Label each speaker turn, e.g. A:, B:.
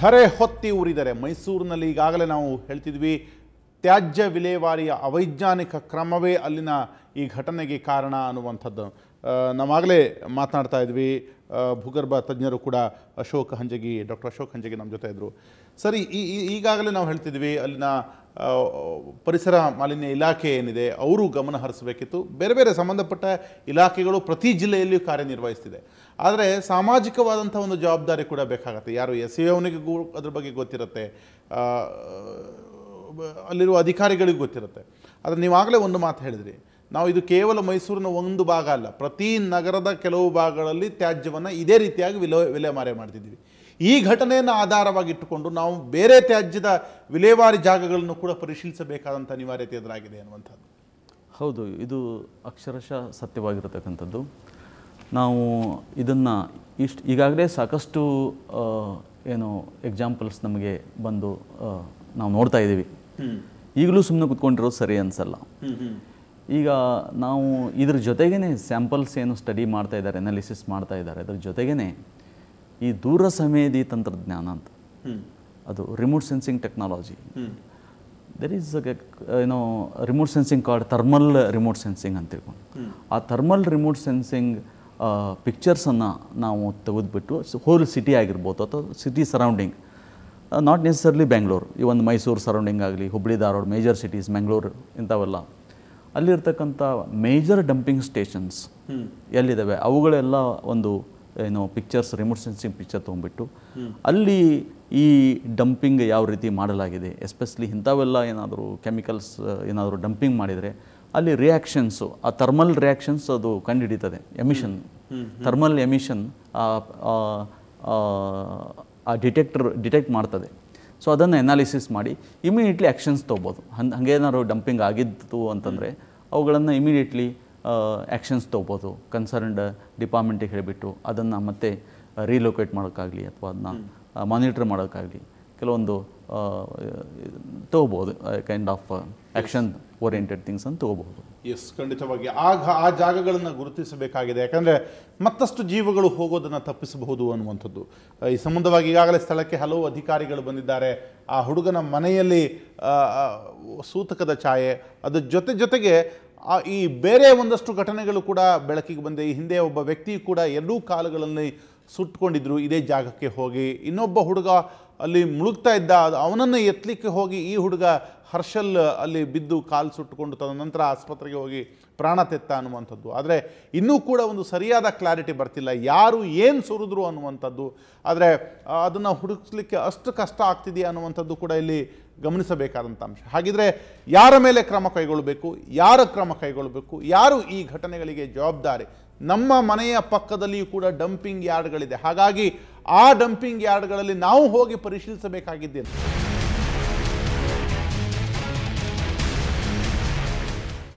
A: ಧರೆ ಹೊತ್ತಿ ಉರಿದರೆ ಮೈಸೂರಿನಲ್ಲಿ ಈಗಾಗಲೇ ನಾವು ಹೇಳ್ತಿದ್ವಿ ತ್ಯಾಜ್ಯ ವಿಲೇವಾರಿಯ ಅವೈಜ್ಞಾನಿಕ ಕ್ರಮವೇ ಅಲ್ಲಿನ ಈ ಘಟನೆಗೆ ಕಾರಣ ಅನ್ನುವಂಥದ್ದು ನಾವಾಗಲೇ ಮಾತನಾಡ್ತಾ ಇದ್ವಿ. ಭೂಗರ್ಭ ತಜ್ಞರು ಕೂಡ ಡಾಕ್ಟರ್ ಅಶೋಕ್ ಹಂಜಗಿ ನಮ್ಮ ಜೊತೆ ಇದ್ದರು. ಸರಿ, ಈಗಾಗಲೇ ನಾವು ಹೇಳ್ತಿದ್ವಿ ಅಲ್ಲಿನ ಪರಿಸರ ಮಾಲಿನ್ಯ ಇಲಾಖೆ ಏನಿದೆ ಅವರು ಗಮನ ಹರಿಸಬೇಕಿತ್ತು. ಬೇರೆ ಬೇರೆ ಸಂಬಂಧಪಟ್ಟ ಇಲಾಖೆಗಳು ಪ್ರತಿ ಜಿಲ್ಲೆಯಲ್ಲಿಯೂ ಕಾರ್ಯನಿರ್ವಹಿಸ್ತಿದೆ. ಆದರೆ ಸಾಮಾಜಿಕವಾದಂಥ ಒಂದು ಜವಾಬ್ದಾರಿ ಕೂಡ ಬೇಕಾಗುತ್ತೆ. ಯಾರು ಎಸೆಯೋನಿಗೂ ಅದ್ರ ಬಗ್ಗೆ ಗೊತ್ತಿರುತ್ತೆ, ಅಲ್ಲಿರುವ ಅಧಿಕಾರಿಗಳಿಗೂ ಗೊತ್ತಿರುತ್ತೆ. ಆದರೆ ನೀವಾಗಲೇ ಒಂದು ಮಾತು ಹೇಳಿದ್ರಿ, ನಾವು ಇದು ಕೇವಲ ಮೈಸೂರಿನ ಒಂದು ಭಾಗ ಅಲ್ಲ, ಪ್ರತಿ ನಗರದ ಕೆಲವು ಭಾಗಗಳಲ್ಲಿ ತ್ಯಾಜ್ಯವನ್ನು ಇದೇ ರೀತಿಯಾಗಿ ವಿಲೇವಾರಿ ಮಾಡ್ತಿದ್ದೀವಿ. ಈ ಘಟನೆಯನ್ನು ಆಧಾರವಾಗಿಟ್ಟುಕೊಂಡು ನಾವು ಬೇರೆ ತ್ಯಾಜ್ಯದ ವಿಲೇವಾರಿ ಜಾಗಗಳನ್ನು ಕೂಡ ಪರಿಶೀಲಿಸಬೇಕಾದಂಥ ಅನಿವಾರ್ಯತೆ ಎದುರಾಗಿದೆ ಅನ್ನುವಂಥದ್ದು.
B: ಹೌದು, ಇದು ಅಕ್ಷರಶಃ ಸತ್ಯವಾಗಿರತಕ್ಕಂಥದ್ದು. ನಾವು ಇದನ್ನು ಈಗಾಗಲೇ ಸಾಕಷ್ಟು ಎಕ್ಸಾಂಪಲ್ಸ್ ನಮಗೆ ಬಂದು ನಾವು ನೋಡ್ತಾ ಇದ್ದೀವಿ. ಈಗಲೂ ಸುಮ್ಮನೆ ಕುತ್ಕೊಂಡಿರೋದು ಸರಿ ಅನಿಸಲ್ಲ. ಈಗ ನಾವು ಇದ್ರ ಜೊತೆಗೇ ಸ್ಯಾಂಪಲ್ಸ್ ಏನು ಸ್ಟಡಿ ಮಾಡ್ತಾ ಇದ್ದಾರೆ, ಅನಾಲಿಸಿಸ್ ಮಾಡ್ತಾ ಇದ್ದಾರೆ, ಅದ್ರ ಜೊತೆಗೇ ಈ ದೂರ ಸಂವೇದಿ ತಂತ್ರಜ್ಞಾನ ಅಂತ, ಅದು remote sensing technology. There is remote sensing card thermal remote sensing ಅಂತ ತಿಳ್ಕೊಂಡು, ಆ ಥರ್ಮಲ್ ರಿಮೋಟ್ ಸೆನ್ಸಿಂಗ್ ಪಿಕ್ಚರ್ಸನ್ನು ನಾವು ತೆಗೆದುಬಿಟ್ಟು ಹೋಲ್ ಸಿಟಿ ಆಗಿರ್ಬೋದು ಅಥವಾ city surrounding, not necessarily Bengaluru, ಈ ಒಂದು ಮೈಸೂರು ಸರೌಂಡಿಂಗ್ ಆಗಲಿ, ಹುಬ್ಬಳ್ಳಿ ಧಾರವಾಡ ಮೇಜರ್ ಸಿಟೀಸ್, ಬೆಂಗಳೂರು ಇಂಥವೆಲ್ಲ ಅಲ್ಲಿರ್ತಕ್ಕಂಥ ಮೇಜರ್ ಡಂಪಿಂಗ್ ಸ್ಟೇಷನ್ಸ್ ಎಲ್ಲಿದ್ದಾವೆ ಅವುಗಳೆಲ್ಲ ಒಂದು ಪಿಕ್ಚರ್ಸ್, ರಿಮೋಟ್ ಸೆನ್ಸಿಂಗ್ ಪಿಕ್ಚರ್ ತೊಗೊಂಡ್ಬಿಟ್ಟು ಅಲ್ಲಿ ಈ ಡಂಪಿಂಗ್ ಯಾವ ರೀತಿ ಮಾಡಲಾಗಿದೆ, ಎಸ್ಪೆಷಲಿ ಇಂಥವೆಲ್ಲ ಏನಾದರೂ ಕೆಮಿಕಲ್ಸ್ ಏನಾದರೂ ಡಂಪಿಂಗ್ ಮಾಡಿದರೆ ಅಲ್ಲಿ ರಿಯಾಕ್ಷನ್ಸು, ಆ ಥರ್ಮಲ್ ರಿಯಾಕ್ಷನ್ಸ್ ಅದು ಕಂಡುಹಿಡಿತದೆ. ಎಮಿಷನ್, ಥರ್ಮಲ್ ಎಮಿಷನ್ ಆ ಡಿಟೆಕ್ಟ್ ಮಾಡ್ತದೆ. ಸೊ ಅದನ್ನು ಎನಾಲಿಸಿಸ್ ಮಾಡಿ ಇಮಿಡಿಯೇಟ್ಲಿ ಆ್ಯಕ್ಷನ್ಸ್ ತೊಗೋಬೋದು. ಹಾಗೇನಾದ್ರು ಡಂಪಿಂಗ್ ಆಗಿತ್ತು ಅಂತಂದರೆ ಅವುಗಳನ್ನು ಇಮಿಡಿಯೇಟ್ಲಿ ಆ್ಯಕ್ಷನ್ಸ್ ತೊಗೋಬೋದು. ಕನ್ಸರ್ನ್ಡ್ ಡಿಪಾರ್ಟ್ಮೆಂಟಿಗೆ ಹೇಳಿಬಿಟ್ಟು ಅದನ್ನು ಮತ್ತೆ ರೀಲೊಕೇಟ್ ಮಾಡೋಕ್ಕಾಗಲಿ ಅಥವಾ ಅದನ್ನ ಮಾನಿಟರ್ ಮಾಡೋಕ್ಕಾಗಲಿ ಕೆಲವೊಂದು ತೊಗೋಬೋದು. Kind of action oriented things ಅಂತ ತೊಗೋಬಹುದು.
A: ಎಸ್, ಖಂಡಿತವಾಗಿ ಆ ಜಾಗಗಳನ್ನು ಗುರುತಿಸಬೇಕಾಗಿದೆ. ಯಾಕಂದರೆ ಮತ್ತಷ್ಟು ಜೀವಗಳು ಹೋಗೋದನ್ನು ತಪ್ಪಿಸಬಹುದು ಅನ್ನುವಂಥದ್ದು. ಈ ಸಂಬಂಧವಾಗಿ ಈಗಾಗಲೇ ಸ್ಥಳಕ್ಕೆ ಹಲವು ಅಧಿಕಾರಿಗಳು ಬಂದಿದ್ದಾರೆ. ಆ ಹುಡುಗನ ಮನೆಯಲ್ಲಿ ಸೂತಕದ ಛಾಯೆ, ಅದ್ರ ಜೊತೆಗೆ ಈ ಬೇರೆ ಒಂದಷ್ಟು ಘಟನೆಗಳು ಕೂಡ ಬೆಳಕಿಗೆ ಬಂದೆ. ಈ ಹಿಂದೆ ಒಬ್ಬ ವ್ಯಕ್ತಿ ಕೂಡ ಎರಡೂ ಕಾಲುಗಳಲ್ಲಿ ಸುಟ್ಕೊಂಡಿದ್ರು ಇದೇ ಜಾಗಕ್ಕೆ ಹೋಗಿ. ಇನ್ನೊಬ್ಬ ಹುಡುಗ ಅಲ್ಲಿ ಮುಳುಗ್ತಾ ಇದ್ದ, ಅವನನ್ನು ಎತ್ತಲಿಕ್ಕೆ ಹೋಗಿ ಈ ಹುಡುಗ ಹರ್ಷಲ್ ಅಲ್ಲಿ ಬಿದ್ದು ಕಾಲು ಸುಟ್ಟುಕೊಂಡು ತದನಂತರ ಆಸ್ಪತ್ರೆಗೆ ಹೋಗಿ ಪ್ರಾಣ ತೆತ್ತ ಅನ್ನುವಂಥದ್ದು. ಆದರೆ ಇನ್ನೂ ಕೂಡ ಒಂದು ಸರಿಯಾದ ಕ್ಲಾರಿಟಿ ಬರ್ತಿಲ್ಲ, ಯಾರು ಏನು ಸುರಿದ್ರು ಅನ್ನುವಂಥದ್ದು. ಆದರೆ ಅದನ್ನು ಹುಡುಕಿಸ್ಲಿಕ್ಕೆ ಅಷ್ಟು ಕಷ್ಟ ಆಗ್ತಿದೆಯಾ ಅನ್ನುವಂಥದ್ದು ಕೂಡ ಇಲ್ಲಿ ಗಮನಿಸಬೇಕಾದಂಥ ಅಂಶ. ಹಾಗಿದ್ರೆ ಯಾರ ಮೇಲೆ ಕ್ರಮ ಕೈಗೊಳ್ಳಬೇಕು, ಯಾರು ಈ ಘಟನೆಗಳಿಗೆ ಜವಾಬ್ದಾರಿ? ನಮ್ಮ ಮನೆಯ ಪಕ್ಕದಲ್ಲಿಯೂ ಕೂಡ ಡಂಪಿಂಗ್ ಯಾರ್ಡ್ಗಳಿದೆ. ಹಾಗಾಗಿ ಆ ಡಂಪಿಂಗ್ ಯಾರ್ಡ್ಗಳಲ್ಲಿ ನಾವು ಹೋಗಿ ಪರಿಶೀಲಿಸಬೇಕಾಗಿದ್ದೇನೆ.